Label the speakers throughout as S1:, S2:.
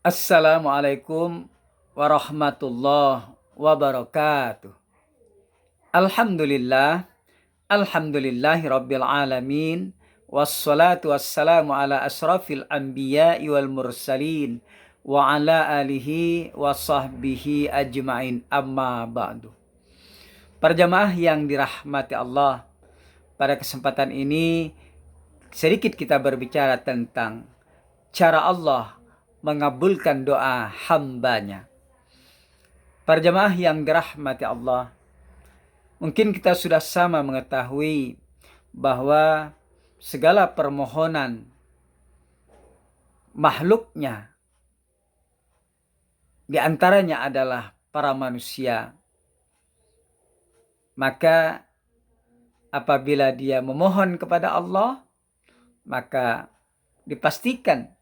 S1: Assalamualaikum warahmatullahi wabarakatuh. Alhamdulillah, alhamdulillahi rabbil alamin, wassalatu wassalamu ala asrafil anbiya'i wal mursalin, wa ala alihi wa sahbihi ajma'in, amma ba'du. Para jamaah yang dirahmati Allah, pada kesempatan ini sedikit kita berbicara tentang cara Allah mengabulkan doa hambanya. Para jemaah yang dirahmati Allah, mungkin kita sudah sama mengetahui bahwa segala permohonan makhluknya, di antaranya adalah para manusia, maka apabila dia memohon kepada Allah, maka dipastikan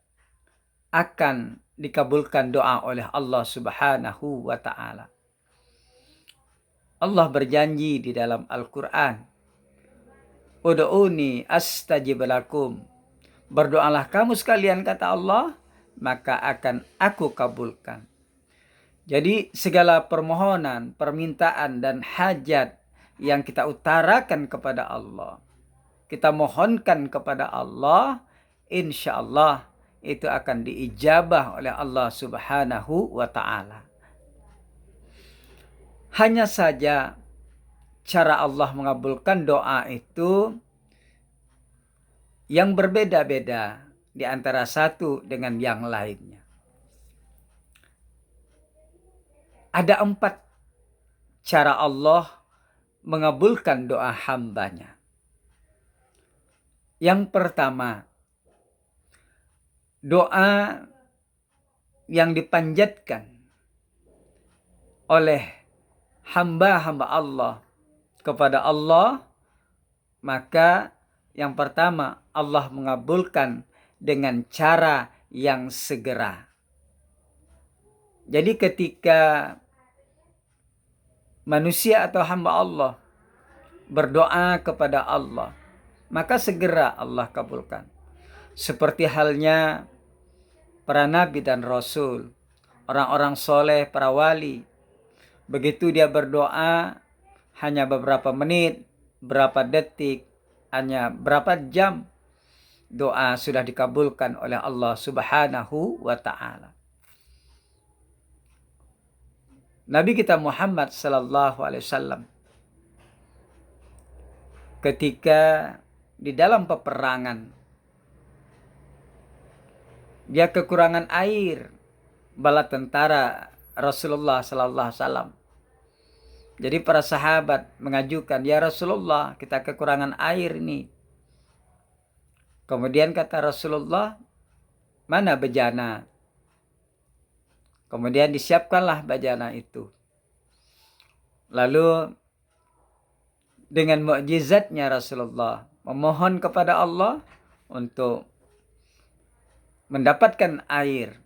S1: akan dikabulkan doa oleh Allah Subhanahu wa ta'ala. Allah berjanji di dalam Al-Quran, Ud'uni astajib lakum. Berdoalah kamu sekalian, kata Allah, maka akan aku kabulkan. Jadi segala permohonan, permintaan, dan hajat yang kita utarakan kepada Allah, kita mohonkan kepada Allah, insya Allah itu akan diijabah oleh Allah Subhanahu wa ta'ala. Hanya saja cara Allah mengabulkan doa itu yang berbeda-beda di antara satu dengan yang lainnya. Ada 4 cara Allah mengabulkan doa hambanya. Yang pertama, doa yang dipanjatkan oleh hamba-hamba Allah kepada Allah, maka yang pertama Allah mengabulkan dengan cara yang segera. Jadi ketika manusia atau hamba Allah berdoa kepada Allah, maka segera Allah kabulkan. Seperti halnya para nabi dan rasul, orang-orang soleh, para wali. Begitu dia berdoa, hanya beberapa menit, berapa detik, hanya berapa jam, doa sudah dikabulkan oleh Allah Subhanahu wa ta'ala. Nabi kita Muhammad sallallahu alaihi wasallam ketika di dalam peperangan, dia kekurangan air, bala tentara Rasulullah sallallahu alaihi wasallam. Jadi para sahabat mengajukan, ya Rasulullah, kita kekurangan air ini. Kemudian kata Rasulullah, mana bejana? Kemudian disiapkanlah bejana itu. Lalu dengan mukjizatnya Rasulullah memohon kepada Allah untuk mendapatkan air.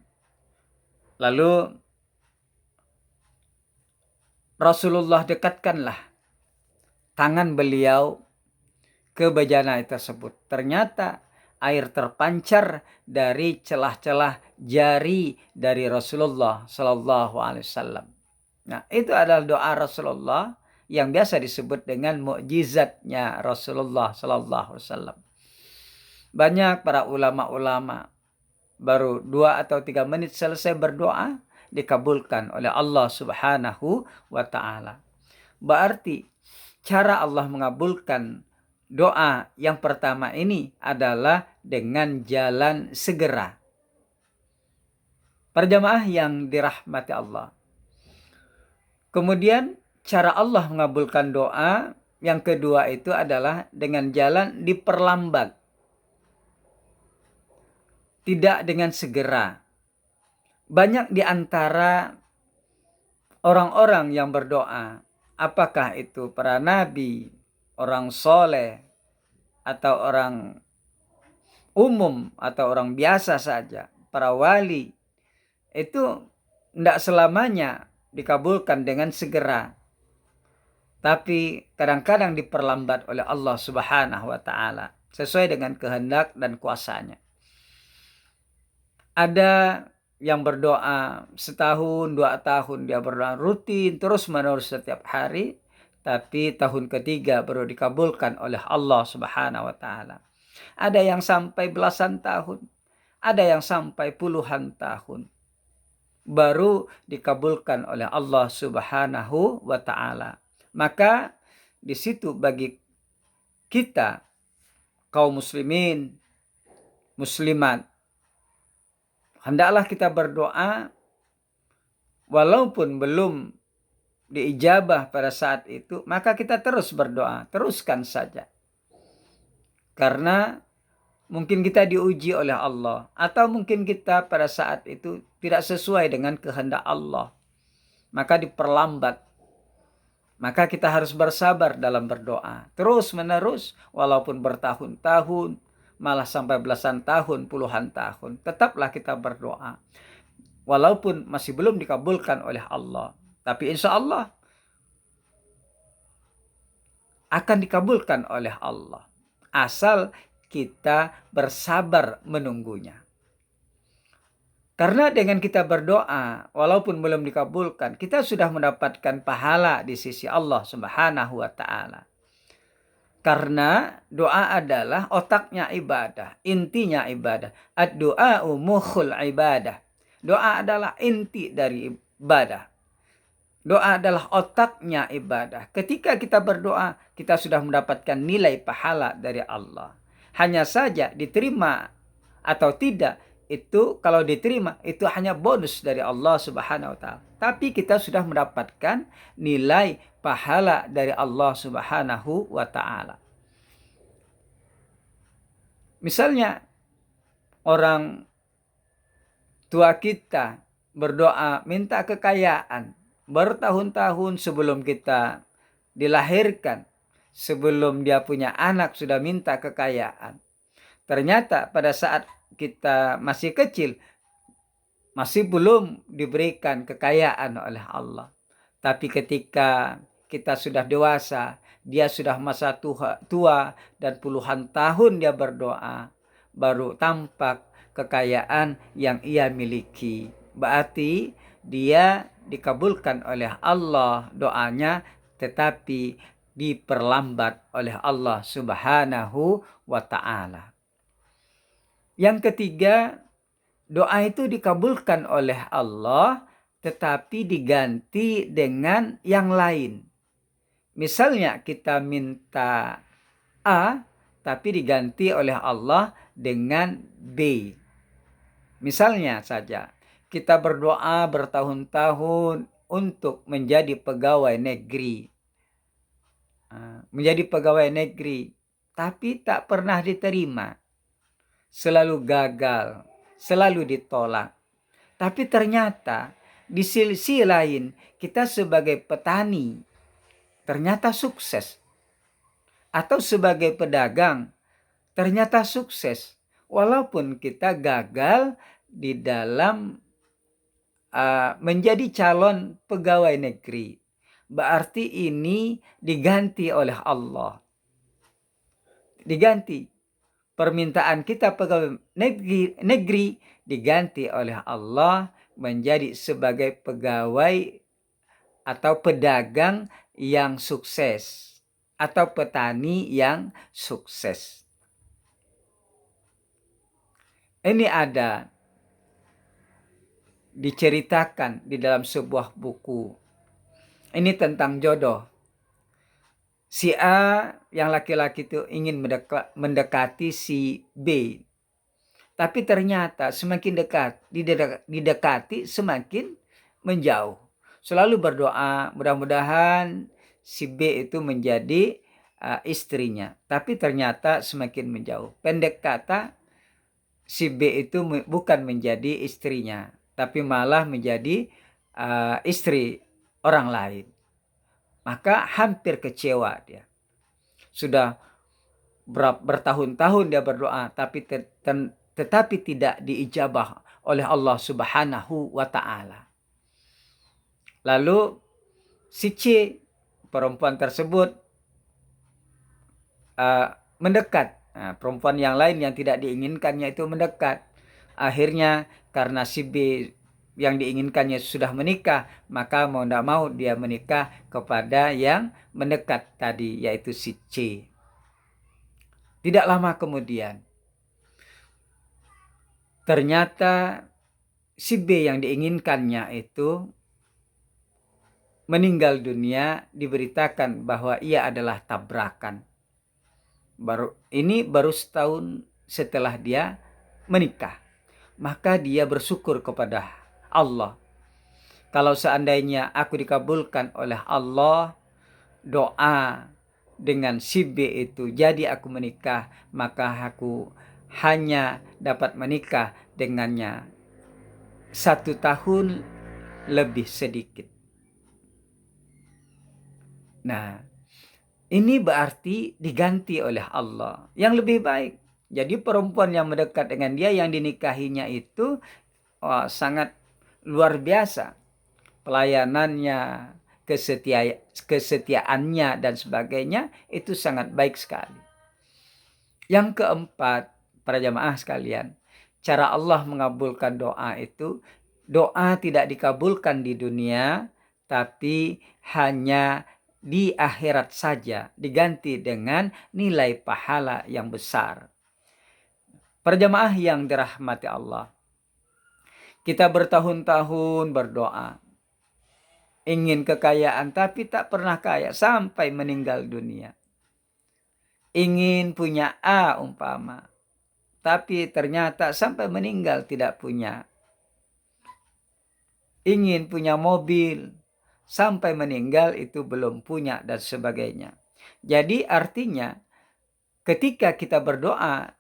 S1: Lalu Rasulullah dekatkanlah tangan beliau ke bejana tersebut. Ternyata air terpancar dari celah-celah jari dari Rasulullah Sallallahu Alaihi Wasallam. Nah, itu adalah doa Rasulullah yang biasa disebut dengan mukjizatnya Rasulullah Sallallahu Alaihi Wasallam. Banyak para ulama-ulama baru 2 atau 3 menit selesai berdoa, dikabulkan oleh Allah Subhanahu wa ta'ala. Berarti cara Allah mengabulkan doa yang pertama ini adalah dengan jalan segera. Para jamaah yang dirahmati Allah. Kemudian cara Allah mengabulkan doa yang kedua itu adalah dengan jalan diperlambat. Tidak dengan segera. Banyak di antara orang-orang yang berdoa, apakah itu para nabi, orang soleh, atau orang umum, atau orang biasa saja, para wali, itu tidak selamanya dikabulkan dengan segera. Tapi kadang-kadang diperlambat oleh Allah Subhanahu wa ta'ala, sesuai dengan kehendak dan kuasanya. Ada yang berdoa setahun, 2 tahun dia berdoa rutin terus-menerus setiap hari, tapi tahun ketiga baru dikabulkan oleh Allah Subhanahu wa taala. Ada yang sampai belasan tahun, ada yang sampai puluhan tahun baru dikabulkan oleh Allah Subhanahu wa taala. Maka di situ bagi kita kaum muslimin, muslimat, hendaklah kita berdoa walaupun belum diijabah pada saat itu, maka kita terus berdoa, teruskan saja. Karena mungkin kita diuji oleh Allah, atau mungkin kita pada saat itu tidak sesuai dengan kehendak Allah, maka diperlambat. Maka kita harus bersabar dalam berdoa, terus menerus, walaupun bertahun-tahun, malah sampai belasan tahun, puluhan tahun, tetaplah kita berdoa. Walaupun masih belum dikabulkan oleh Allah, tapi insya Allah akan dikabulkan oleh Allah, asal kita bersabar menunggunya. Karena dengan kita berdoa, walaupun belum dikabulkan, kita sudah mendapatkan pahala di sisi Allah Subhanahu wa taala. Karena doa adalah otaknya ibadah, intinya ibadah. Ad-du'a'u mukhul ibadah. Doa adalah inti dari ibadah. Doa adalah otaknya ibadah. Ketika kita berdoa, kita sudah mendapatkan nilai pahala dari Allah. Hanya saja diterima atau tidak, itu kalau diterima itu hanya bonus dari Allah Subhanahu wa taala. Tapi kita sudah mendapatkan nilai pahala dari Allah Subhanahu wa taala. Misalnya orang tua kita berdoa minta kekayaan bertahun-tahun sebelum kita dilahirkan, sebelum dia punya anak sudah minta kekayaan. Ternyata pada saat kita masih kecil, masih belum diberikan kekayaan oleh Allah. Tapi ketika kita sudah dewasa, dia sudah masa tua dan puluhan tahun dia berdoa, baru tampak kekayaan yang ia miliki. Berarti dia dikabulkan oleh Allah doanya, tetapi diperlambat oleh Allah Subhanahu wa ta'ala. Yang ketiga, doa itu dikabulkan oleh Allah tetapi diganti dengan yang lain. Misalnya kita minta A tapi diganti oleh Allah dengan B. Misalnya saja kita berdoa bertahun-tahun untuk menjadi pegawai negeri. Menjadi pegawai negeri tapi tak pernah diterima. Selalu gagal, selalu ditolak. Tapi ternyata di sisi lain kita sebagai petani ternyata sukses. Atau sebagai pedagang ternyata sukses. Walaupun kita gagal di dalam menjadi calon pegawai negeri. Berarti ini diganti oleh Allah. Diganti. Permintaan kita pegawai negeri diganti oleh Allah menjadi sebagai pegawai atau pedagang yang sukses atau petani yang sukses. Ini ada diceritakan di dalam sebuah buku. Ini tentang jodoh. Si A yang laki-laki itu ingin mendekati si B. Tapi ternyata semakin didekati semakin menjauh. Selalu berdoa mudah-mudahan si B itu menjadi istrinya. Tapi ternyata semakin menjauh. Pendek kata, si B itu bukan menjadi istrinya, tapi malah menjadi istri orang lain. Maka hampir kecewa dia. Sudah bertahun-tahun dia berdoa, tetapi tidak diijabah oleh Allah Subhanahu wa ta'ala. Lalu si C, perempuan tersebut mendekat. Perempuan yang lain yang tidak diinginkannya itu mendekat. Akhirnya karena si B yang diinginkannya sudah menikah, maka mau tidak mau dia menikah kepada yang mendekat tadi, yaitu si C. Tidak lama kemudian, ternyata si B yang diinginkannya itu meninggal dunia, diberitakan bahwa ia adalah tabrakan. Baru setahun setelah dia menikah. Maka dia bersyukur kepada Allah. Kalau seandainya aku dikabulkan oleh Allah, doa dengan si B itu jadi aku menikah, maka aku hanya dapat menikah dengannya 1 tahun lebih sedikit. Nah, ini berarti diganti oleh Allah yang lebih baik. Jadi perempuan yang mendekat dengan dia yang dinikahinya itu sangat luar biasa. Pelayanannya, kesetiaannya dan sebagainya itu sangat baik sekali. Yang keempat, para jamaah sekalian, cara Allah mengabulkan doa itu, doa tidak dikabulkan di dunia, tapi hanya di akhirat saja, diganti dengan nilai pahala yang besar. Para jamaah yang dirahmati Allah, kita bertahun-tahun berdoa, ingin kekayaan tapi tak pernah kaya sampai meninggal dunia. Ingin punya A umpama, tapi ternyata sampai meninggal tidak punya. Ingin punya mobil, sampai meninggal itu belum punya dan sebagainya. Jadi artinya ketika kita berdoa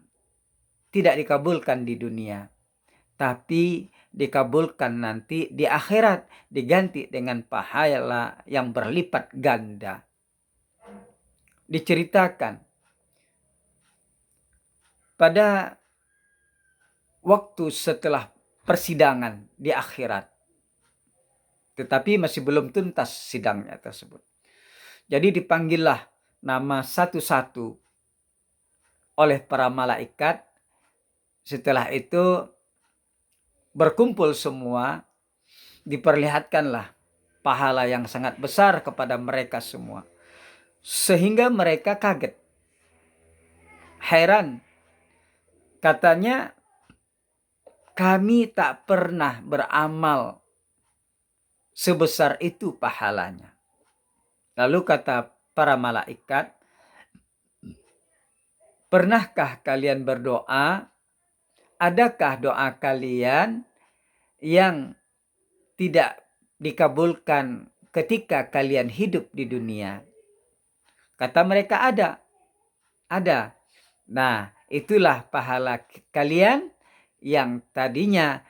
S1: tidak dikabulkan di dunia, tapi dikabulkan nanti di akhirat, diganti dengan pahala yang berlipat ganda. Diceritakan pada waktu setelah persidangan di akhirat, tetapi masih belum tuntas sidangnya tersebut. Jadi dipanggillah nama satu-satu oleh para malaikat. Setelah itu berkumpul semua, diperlihatkanlah pahala yang sangat besar kepada mereka semua. Sehingga mereka kaget, heran. Katanya, kami tak pernah beramal sebesar itu pahalanya. Lalu kata para malaikat, pernahkah kalian berdoa? Adakah doa kalian yang tidak dikabulkan ketika kalian hidup di dunia? Kata mereka ada. Nah, itulah pahala kalian yang tadinya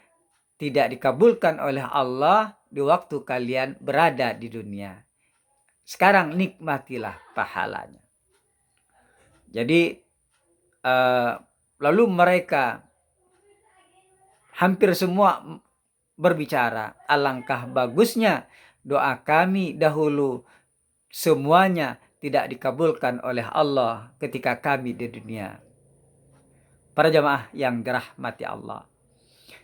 S1: tidak dikabulkan oleh Allah di waktu kalian berada di dunia. Sekarang nikmatilah pahalanya. Jadi lalu mereka hampir semua berbicara, alangkah bagusnya doa kami dahulu semuanya tidak dikabulkan oleh Allah ketika kami di dunia. Para jamaah yang dirahmati Allah.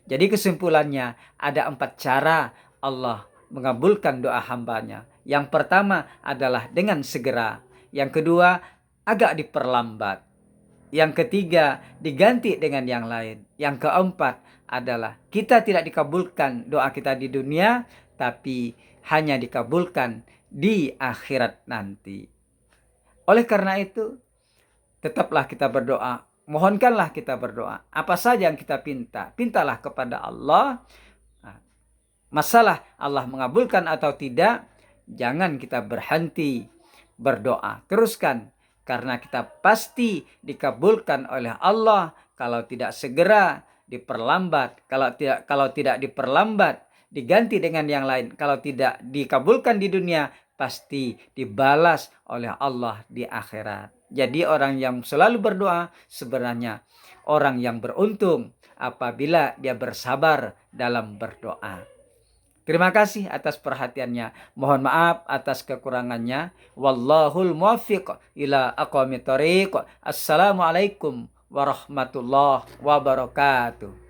S1: Jadi kesimpulannya ada 4 cara Allah mengabulkan doa hambanya. Yang pertama adalah dengan segera. Yang kedua agak diperlambat. Yang ketiga diganti dengan yang lain. Yang keempat adalah kita tidak dikabulkan doa kita di dunia, tapi hanya dikabulkan di akhirat nanti. Oleh karena itu, tetaplah kita berdoa. Mohonkanlah kita berdoa. Apa saja yang kita pintalah kepada Allah. Masalah Allah mengabulkan atau tidak, jangan kita berhenti berdoa. Teruskan. Karena kita pasti dikabulkan oleh Allah kalau tidak segera, diperlambat. Kalau tidak diperlambat, diganti dengan yang lain. Kalau tidak dikabulkan di dunia, pasti dibalas oleh Allah di akhirat. Jadi orang yang selalu berdoa sebenarnya orang yang beruntung apabila dia bersabar dalam berdoa. Terima kasih atas perhatiannya. Mohon maaf atas kekurangannya. Wallahul muwaffiq ila aqwamit thoriq. Assalamualaikum warahmatullahi wabarakatuh.